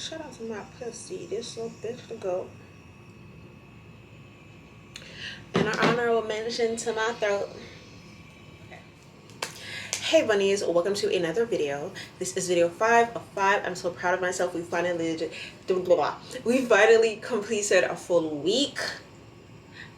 Shout out to my pussy. This little bitch to go. And an honorable mention to my throat. Okay. Hey bunnies, welcome to another video. This is video 5 of 5. I'm so proud of myself. We finally completed a full week.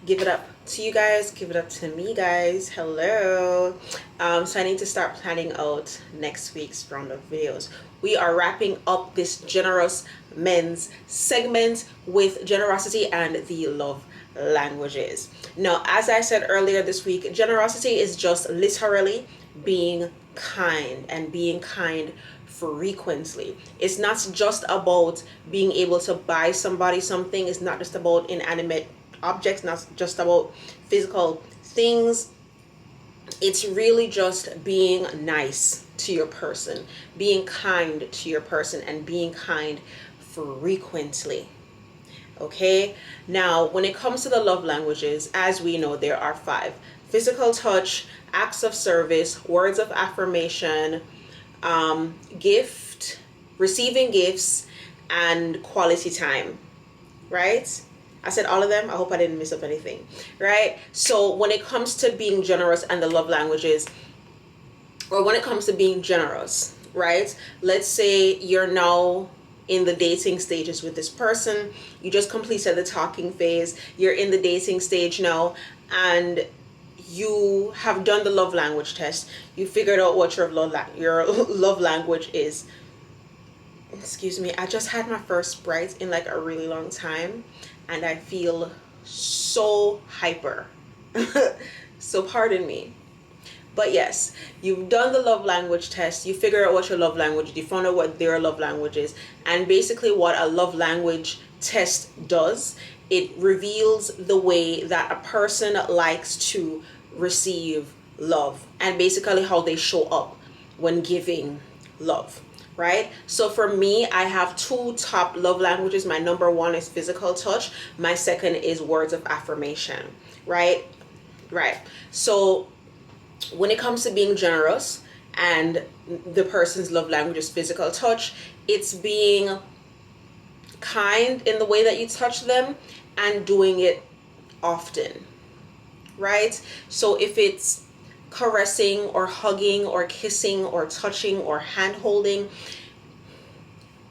Give it up to you guys, give it up to me, guys. Hello. So I need to start planning out next week's round of videos. We are wrapping up this generous men's segment with generosity and the love languages. Now, as I said earlier this week, generosity is just literally being kind, and being kind frequently. It's not just about being able to buy somebody something. It's not just about inanimate objects, not just about physical things. It's really just being nice to your person, being kind to your person, and being kind frequently. Okay, now when it comes to the love languages, as we know, there are 5: physical touch, acts of service, words of affirmation, receiving gifts, and quality time. Right? I said all of them. I hope I didn't miss up anything. Right? So when it comes to being generous and the love languages, or when it comes to being generous, right? Let's say you're now in the dating stages with this person. You just completed the talking phase. You're in the dating stage now, and you have done the love language test. You figured out what your love language is. Excuse me. I just had my first Sprite in like a really long time, and I feel so hyper. So pardon me. But yes, you've done the love language test. You figure out what your love language is. You found out what their love language is. And basically what a love language test does, it reveals the way that a person likes to receive love, and basically how they show up when giving love. Right? So for me, I have 2 top love languages. My number 1 is physical touch. My second is words of affirmation. Right? So when it comes to being generous and the person's love language is physical touch, it's being kind in the way that you touch them and doing it often. Right? So if it's caressing or hugging or kissing or touching or hand holding,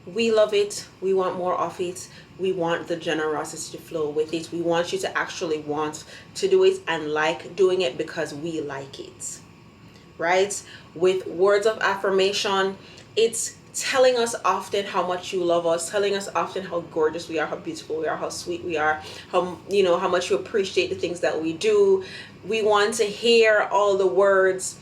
we love it. We want more of it. We want the generosity to flow with it. We want you to actually want to do it and like doing it because we like it. Right? With words of affirmation, it's telling us often how much you love us, telling us often how gorgeous we are, how beautiful we are, how sweet we are, how much you appreciate the things that we do. We want to hear all the words.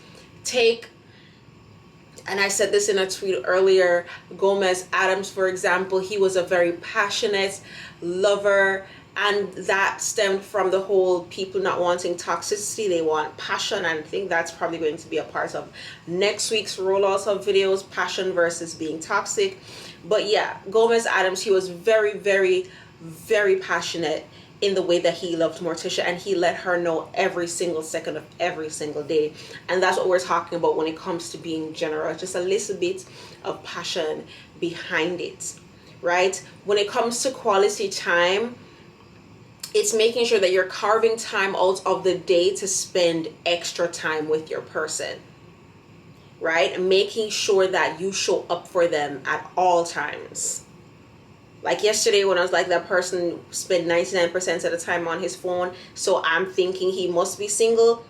And I said this in a tweet earlier, Gomez Adams, for example, he was a very passionate lover, and that stemmed from the whole people not wanting toxicity. They want passion, and I think that's probably going to be a part of next week's rollout of videos, passion versus being toxic. But yeah, Gomez Adams, he was very, very, very passionate in the way that he loved Morticia, and he let her know every single second of every single day. And that's what we're talking about when it comes to being generous, just a little bit of passion behind it. Right? When it comes to quality time, it's making sure that you're carving time out of the day to spend extra time with your person. Right? Making sure that you show up for them at all times. Like yesterday when I was like, that person spent 99% of the time on his phone, so I'm thinking he must be single.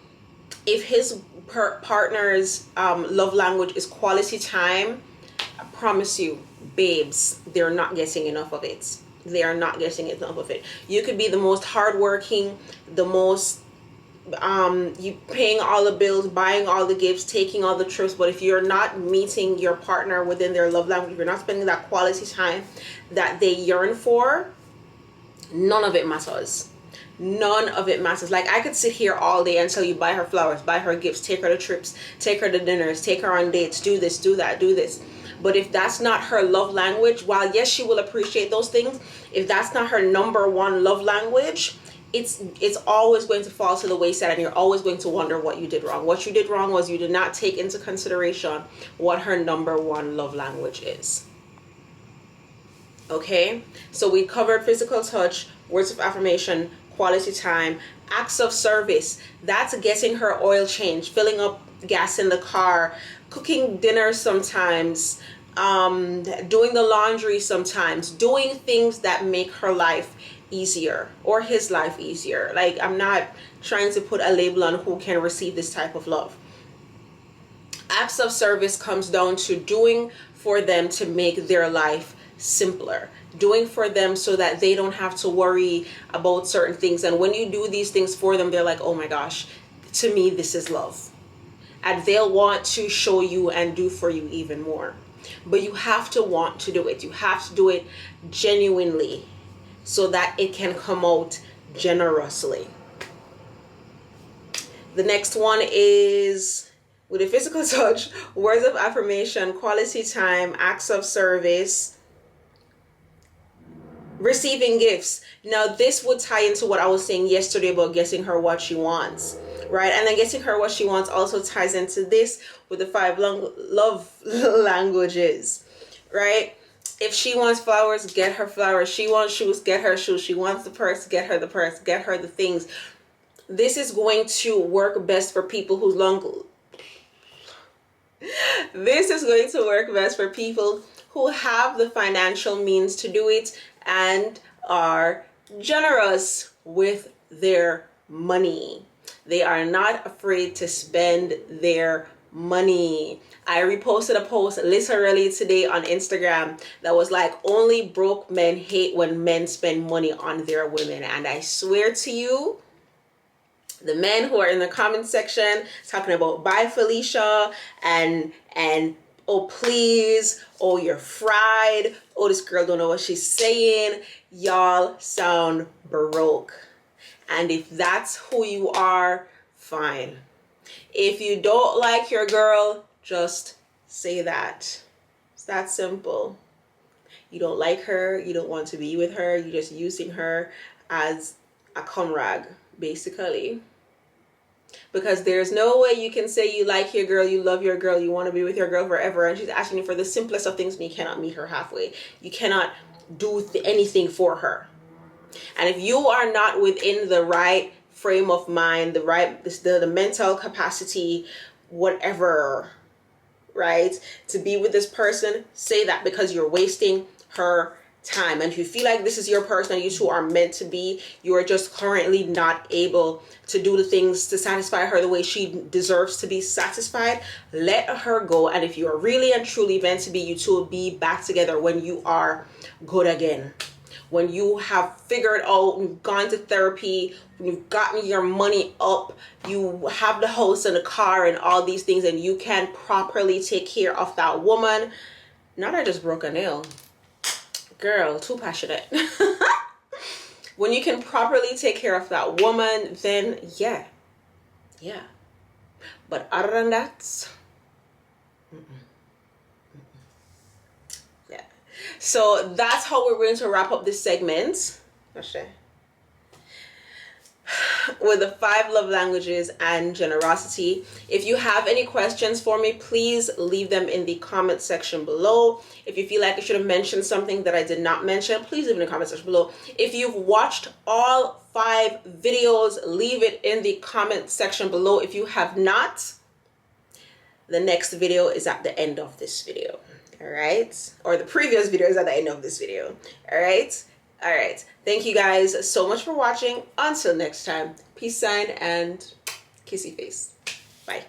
If his partner's love language is quality time, I promise you, babes, they're not getting enough of it. They are not getting enough of it. You could be the most hardworking, the most you paying all the bills, buying all the gifts, taking all the trips, but if you're not meeting your partner within their love language, if you're not spending that quality time that they yearn for, none of it matters. None of it matters. Like, I could sit here all day and tell you, buy her flowers, buy her gifts, take her to trips, take her to dinners, take her on dates, do this, do that, do this. But if that's not her love language, while yes, she will appreciate those things, if that's not her number 1 love language, it's always going to fall to the wayside, and you're always going to wonder what you did wrong. What you did wrong was you did not take into consideration what her number 1 love language is. Okay, so we covered physical touch, words of affirmation, quality time, acts of service. That's getting her oil changed, filling up gas in the car, cooking dinner sometimes, doing the laundry sometimes, doing things that make her life easier or his life easier. Like, I'm not trying to put a label on who can receive this type of love. Acts of service comes down to doing for them to make their life simpler, doing for them so that they don't have to worry about certain things. And when you do these things for them, they're like, oh my gosh, to me this is love, and they'll want to show you and do for you even more. But you have to want to do it. You have to do it genuinely so that it can come out generously. The next one is with a physical touch, words of affirmation, quality time, acts of service, receiving gifts. Now, this would tie into what I was saying yesterday about getting her what she wants, right? And then getting her what she wants also ties into this with the 5 love languages, right? If she wants flowers, get her flowers. She wants shoes, get her shoes. She wants the purse, get her the purse, get her the things. This is going to work best for people whose This is going to work best for people who have the financial means to do it and are generous with their money. They are not afraid to spend their money. I reposted a post literally today on Instagram that was like, only broke men hate when men spend money on their women. And I swear to you, the men who are in the comment section talking about bye Felicia and oh please, oh you're fried, oh this girl don't know what she's saying, y'all sound baroque. And if that's who you are, fine. If you don't like your girl, just say that. It's that simple. You don't like her, you don't want to be with her, you're just using her as a cum rag, basically. Because there's no way you can say you like your girl, you love your girl, you want to be with your girl forever, and she's asking you for the simplest of things, and you cannot meet her halfway. You cannot do anything for her. And if you are not within the right frame of mind, the mental capacity, whatever, right, to be with this person, say that, because you're wasting her time. And if you feel like this is your person and you two are meant to be, you are just currently not able to do the things to satisfy her the way she deserves to be satisfied, let her go. And if you are really and truly meant to be, you two will be back together when you are good again. When you have figured out, you've gone to therapy, you've gotten your money up, you have the house and the car and all these things, and you can properly take care of that woman. Not I just broke a nail. Girl, too passionate. When you can properly take care of that woman, then yeah. But other than that, yeah. So that's how we're going to wrap up this segment. With the 5 love languages and generosity. If you have any questions for me, please leave them in the comment section below. If you feel like I should have mentioned something that I did not mention, please leave in the comment section below. If you've watched all 5 videos, leave it in the comment section below. If you have not, the next video is at the end of this video. All right? Or the previous video is at the end of this video. All right? All right. Thank you guys so much for watching. Until next time, peace sign and kissy face. Bye.